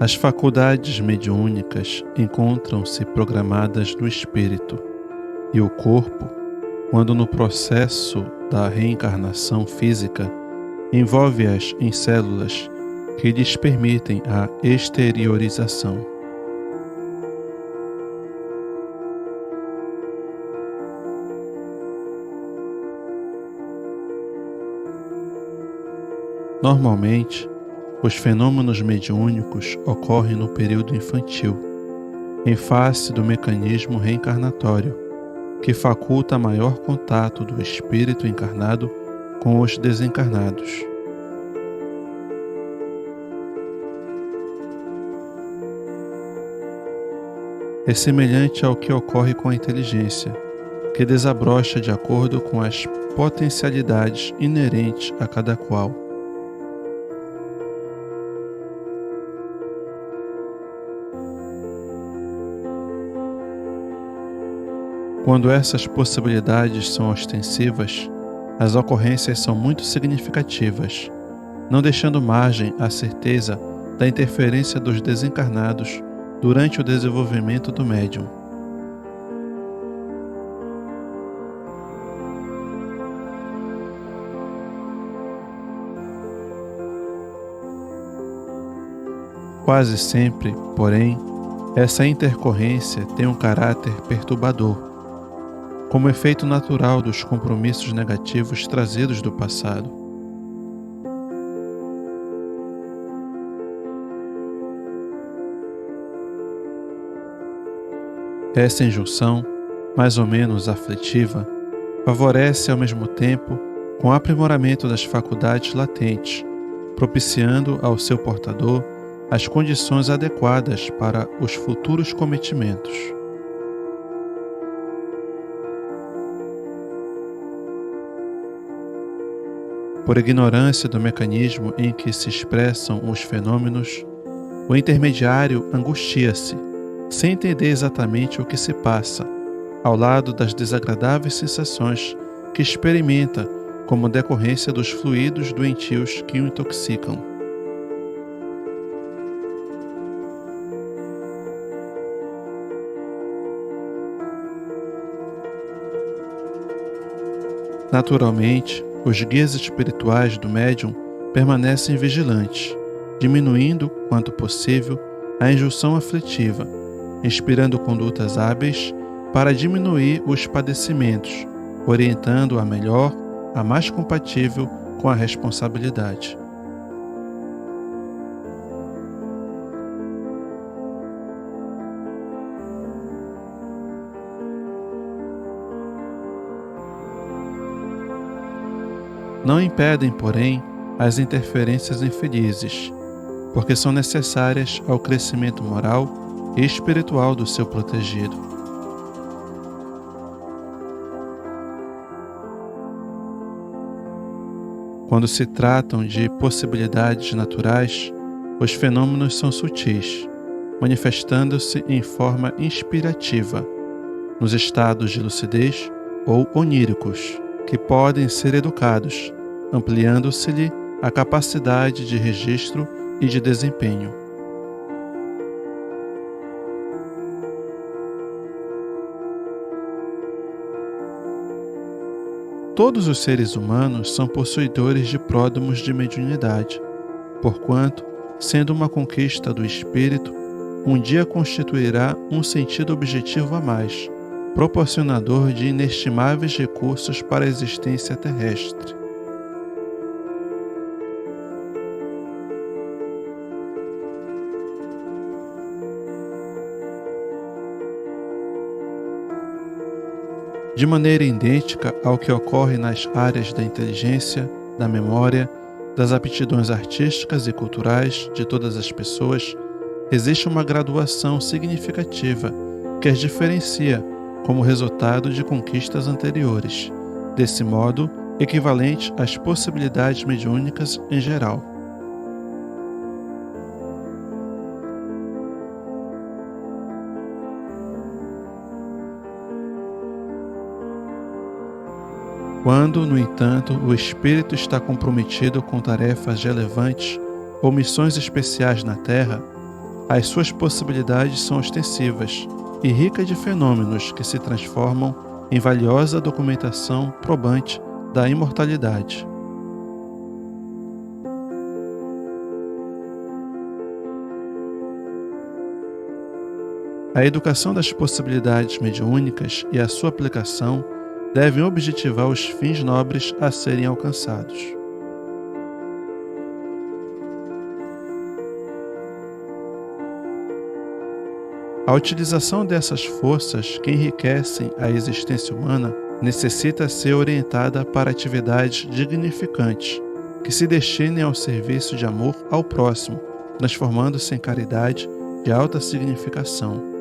As faculdades mediúnicas encontram-se programadas no espírito, e o corpo, quando no processo da reencarnação física, envolve-as em células que lhes permitem a exteriorização. Normalmente, os fenômenos mediúnicos ocorrem no período infantil, em face do mecanismo reencarnatório, que faculta maior contato do espírito encarnado com os desencarnados. É semelhante ao que ocorre com a inteligência, que desabrocha de acordo com as potencialidades inerentes a cada qual. Quando essas possibilidades são ostensivas, as ocorrências são muito significativas, não deixando margem à certeza da interferência dos desencarnados durante o desenvolvimento do médium. Quase sempre, porém, essa intercorrência tem um caráter perturbador, como efeito natural dos compromissos negativos trazidos do passado. Essa injunção, mais ou menos aflitiva, favorece ao mesmo tempo com o aprimoramento das faculdades latentes, propiciando ao seu portador as condições adequadas para os futuros cometimentos. Por ignorância do mecanismo em que se expressam os fenômenos, o intermediário angustia-se, sem entender exatamente o que se passa, ao lado das desagradáveis sensações que experimenta como decorrência dos fluidos doentios que o intoxicam. Naturalmente, os guias espirituais do médium permanecem vigilantes, diminuindo, quanto possível, a injunção aflitiva, inspirando condutas hábeis para diminuir os padecimentos, orientando a melhor, a mais compatível com a responsabilidade. Não impedem, porém, as interferências infelizes, porque são necessárias ao crescimento moral e espiritual do seu protegido. Quando se tratam de possibilidades naturais, os fenômenos são sutis, manifestando-se em forma inspirativa, nos estados de lucidez ou oníricos, que podem ser educados, ampliando-se-lhe a capacidade de registro e de desempenho. Todos os seres humanos são possuidores de pródromos de mediunidade, porquanto, sendo uma conquista do espírito, um dia constituirá um sentido objetivo a mais, proporcionador de inestimáveis recursos para a existência terrestre. De maneira idêntica ao que ocorre nas áreas da inteligência, da memória, das aptidões artísticas e culturais de todas as pessoas, existe uma graduação significativa que as diferencia como resultado de conquistas anteriores, desse modo equivalente às possibilidades mediúnicas em geral. Quando, no entanto, o espírito está comprometido com tarefas relevantes ou missões especiais na Terra, As suas possibilidades são extensivas e ricas de fenômenos que se transformam em valiosa documentação probante da imortalidade. A educação das possibilidades mediúnicas e a sua aplicação devem objetivar os fins nobres a serem alcançados. A utilização dessas forças que enriquecem a existência humana necessita ser orientada para atividades dignificantes, que se destinem ao serviço de amor ao próximo, transformando-se em caridade de alta significação.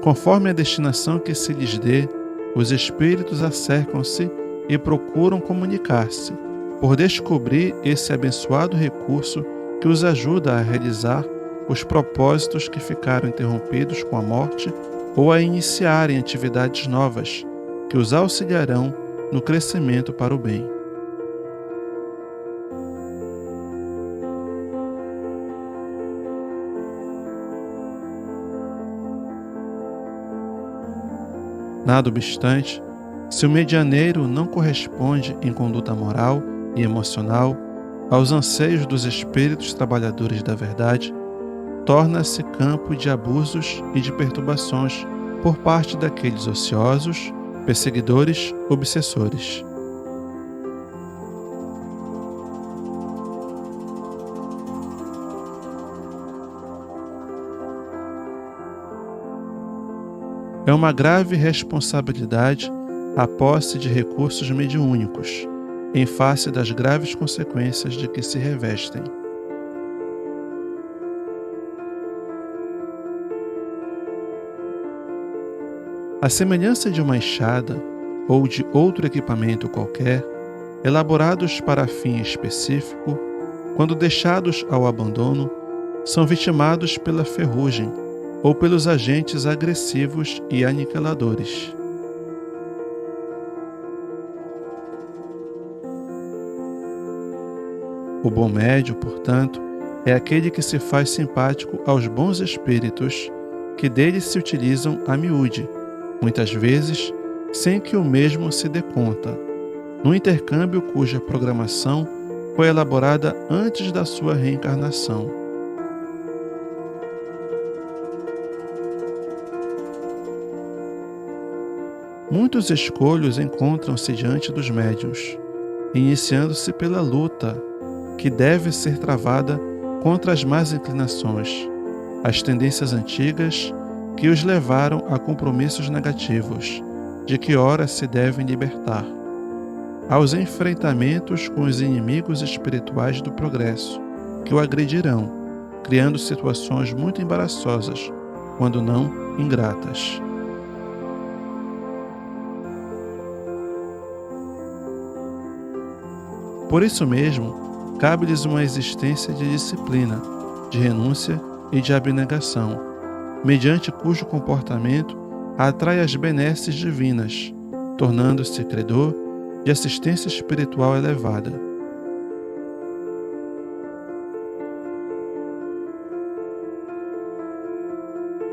Conforme a destinação que se lhes dê, os espíritos acercam-se e procuram comunicar-se, por descobrir esse abençoado recurso que os ajuda a realizar os propósitos que ficaram interrompidos com a morte ou a iniciarem atividades novas que os auxiliarão no crescimento para o bem. Nada obstante, se o medianeiro não corresponde em conduta moral e emocional aos anseios dos espíritos trabalhadores da verdade, torna-se campo de abusos e de perturbações por parte daqueles ociosos, perseguidores, obsessores. É uma grave responsabilidade a posse de recursos mediúnicos, em face das graves consequências de que se revestem. A semelhança de uma enxada ou de outro equipamento qualquer, elaborados para fim específico, quando deixados ao abandono, são vitimados pela ferrugem ou pelos agentes agressivos e aniquiladores. O bom médio, portanto, é aquele que se faz simpático aos bons espíritos, que deles se utilizam a miúde, muitas vezes sem que o mesmo se dê conta, num intercâmbio cuja programação foi elaborada antes da sua reencarnação. Muitos escolhos encontram-se diante dos médiuns, iniciando-se pela luta que deve ser travada contra as más inclinações, as tendências antigas que os levaram a compromissos negativos, de que ora se devem libertar, aos enfrentamentos com os inimigos espirituais do progresso, que o agredirão, criando situações muito embaraçosas, quando não ingratas. Por isso mesmo, cabe-lhes uma existência de disciplina, de renúncia e de abnegação, mediante cujo comportamento atrai as benesses divinas, tornando-se credor de assistência espiritual elevada.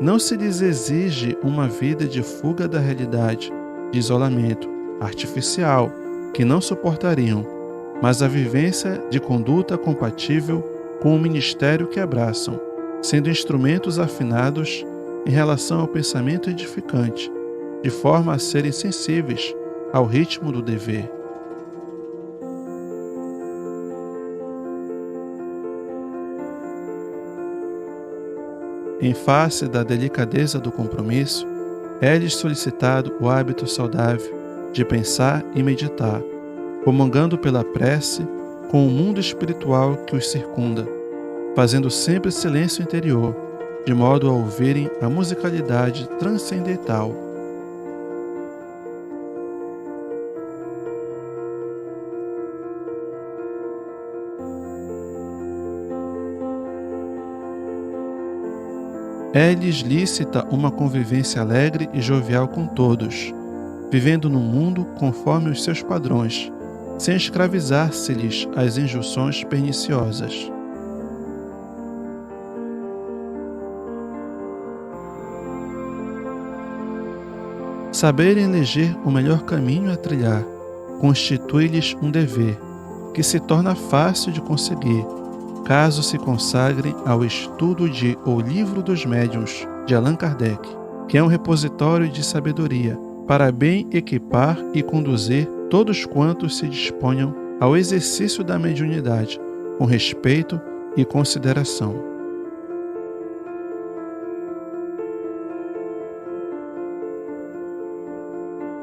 Não se lhes exige uma vida de fuga da realidade, de isolamento artificial, que não suportariam, mas a vivência de conduta compatível com o ministério que abraçam, sendo instrumentos afinados em relação ao pensamento edificante, de forma a serem sensíveis ao ritmo do dever. Em face da delicadeza do compromisso, é-lhes solicitado o hábito saudável de pensar e meditar, comungando pela prece com o mundo espiritual que os circunda, fazendo sempre silêncio interior, de modo a ouvirem a musicalidade transcendental. É-lhes lícita uma convivência alegre e jovial com todos, vivendo no mundo conforme os seus padrões, sem escravizar-se-lhes às injunções perniciosas. Saberem eleger o melhor caminho a trilhar constitui-lhes um dever, que se torna fácil de conseguir, caso se consagrem ao estudo de O Livro dos Médiuns, de Allan Kardec, que é um repositório de sabedoria, para bem equipar e conduzir todos quantos se disponham ao exercício da mediunidade, com respeito e consideração.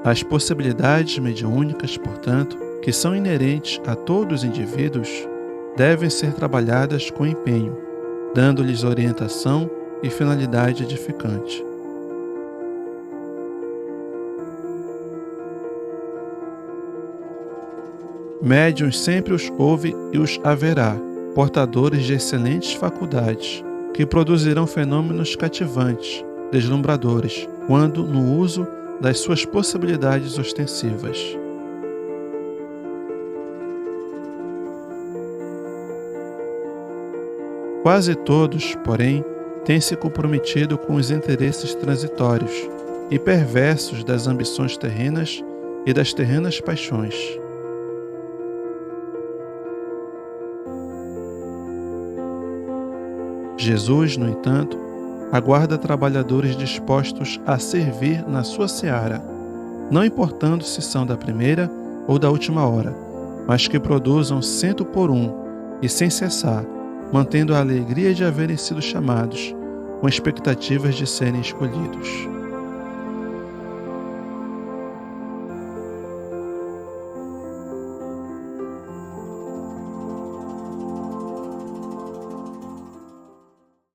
As possibilidades mediúnicas, portanto, que são inerentes a todos os indivíduos, devem ser trabalhadas com empenho, dando-lhes orientação e finalidade edificante. Médiuns sempre os houve e os haverá, portadores de excelentes faculdades, que produzirão fenômenos cativantes, deslumbradores, quando no uso das suas possibilidades ostensivas. Quase todos, porém, têm se comprometido com os interesses transitórios e perversos das ambições terrenas e das terrenas paixões. Jesus, no entanto, aguarda trabalhadores dispostos a servir na sua seara, não importando se são da primeira ou da última hora, mas que produzam 100 por um e sem cessar, mantendo a alegria de haverem sido chamados, com expectativas de serem escolhidos.